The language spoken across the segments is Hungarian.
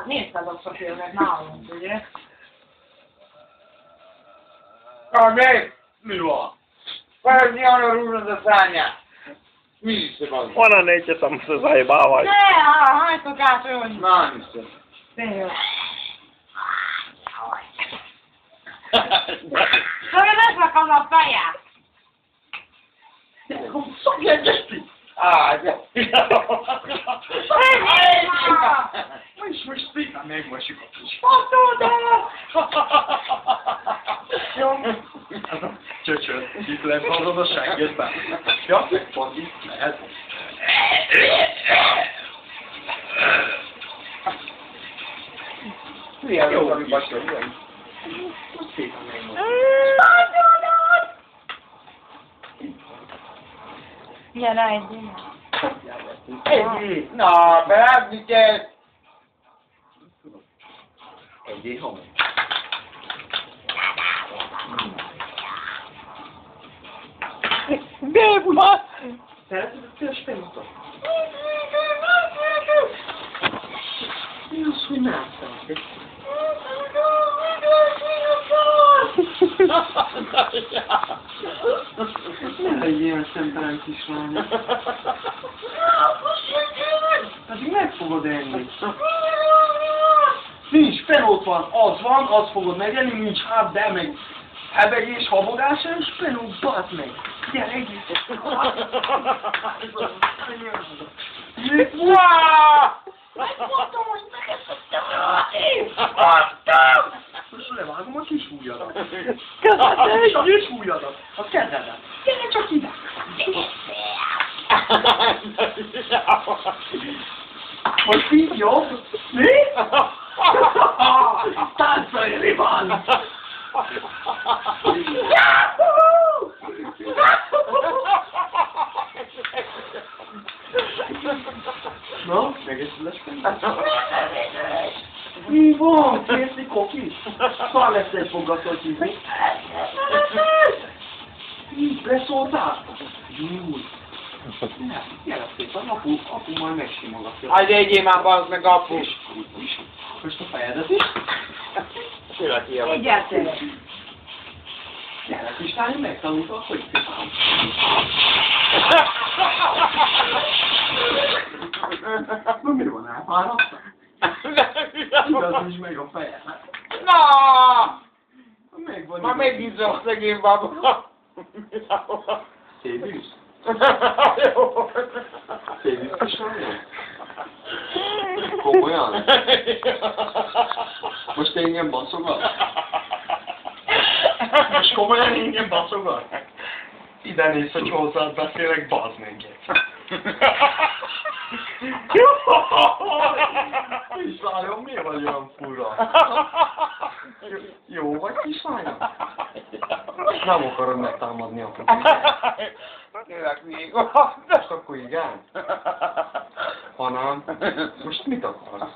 400-szor félnek nálunk, ugye? Mi van? Vagy nyilván rúgod a szányát. Mi is van? Ona neće samo se zajebavaj. Ne, hajde to gače on. Na, nisam. Serio. To je nešto kao na paja. Sobie dzieci! A, ja. Myśmy szpika, nie musi kupić. Ciociu, itt lefordod a seggedbe. Ja, pont itt lehet. Milyen jó, ami basra, milyen? Szépen megmondom. Gyere, egyél. Egyél! Na, berágni kell! Egyél, ha megy. Gdje ma? Szereted a tős penutat? Mi az, hogy nászál? Ne legyél szemtelen kislány. Addig meg fogod enni. Nincs, penót van, az fogod megenni, nincs de meg hebegés, habogás, és penót, bazd meg. Gyere, egész. Megmondtam, hogy megeszettem én! Adtam! Most levágom a kis ujjadat. A kis ujjadat. A kezedet. Gyere csak ide. Most így jó? Mi? Táncolni van! Na, megeszed a spendát? Mi van? Kérsz kokis? Szóval lesz egy fogatot hívni. Így beszóltál? Jó. Gyere szépen, apu majd megsimogatja. Hagyj egyél már, bazd meg, apu! Most a fejedet is? Egyáltalán. Gyere, kislány, megtanultad, hogy szépen. Na, mi van, elfáradtál? Igaz, nincs meg a fejedet. Na! Megvan. Már megízom a szegény baba. Szédűsz? Jó. Szédűsz, kislány? Komolyan? Most te engem baszogat? Most komolyan engem baszogat? Ide nézz, hogy hozzád beszélek, bazd meg. Kislányom, miért vagy olyan fura? Jó vagy, kislányom? Nem akarod megtámadni a pupit. Tényleg még. Most akkor igen? Hanem, most mit akarsz?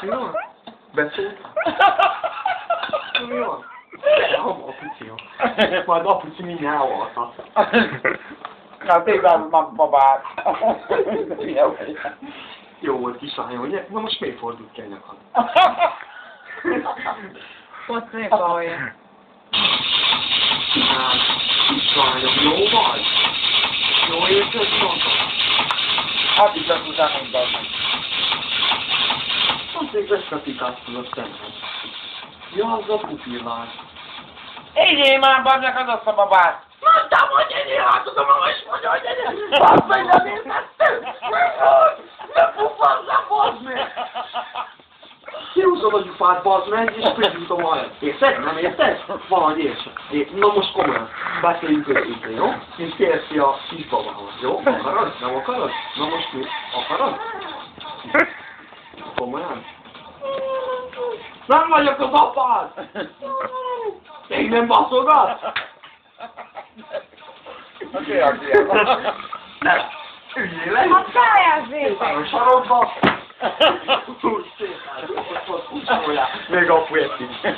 Mi van? Beszéltál? Mi van? Apuci jó. Majd apuci mindjárt elvaltat. Na, tényleg már babát. Jó volt, kislányom, ugye? Na most miért fordult ki a nyakad? Ott szép alja. Kislányom, jó vagy? Jó érzed magad? Hát is azt utána, hogy bazd meg. Azért összepikáztad a szemed. Ja, az a pupillás. Egyél már, bazd meg, az azt a babát. Mondtam, hogy egyél, hát tudom, hogy mondja, hogy egyél. Bazd meg, nem értettem. Ne pufazzam, bazd meg. Kihúzod a gyufát, bazd meg, és fölgyújtom a helyet. Érted? Nem érted? Valahogy értsd. Na most komolyan. Beszéljünk őszintén, jó? És kérsz a kisbabahoz, jó? Akarod? Nem akarod? Na most mi? Akarod? Komolyan? Nem vagyok az apád! Még nem baszogat? Nem! Üljél le! Hát pályázzék! Szépen a sarokba! Úgy szépen! Még apu egy kicsit!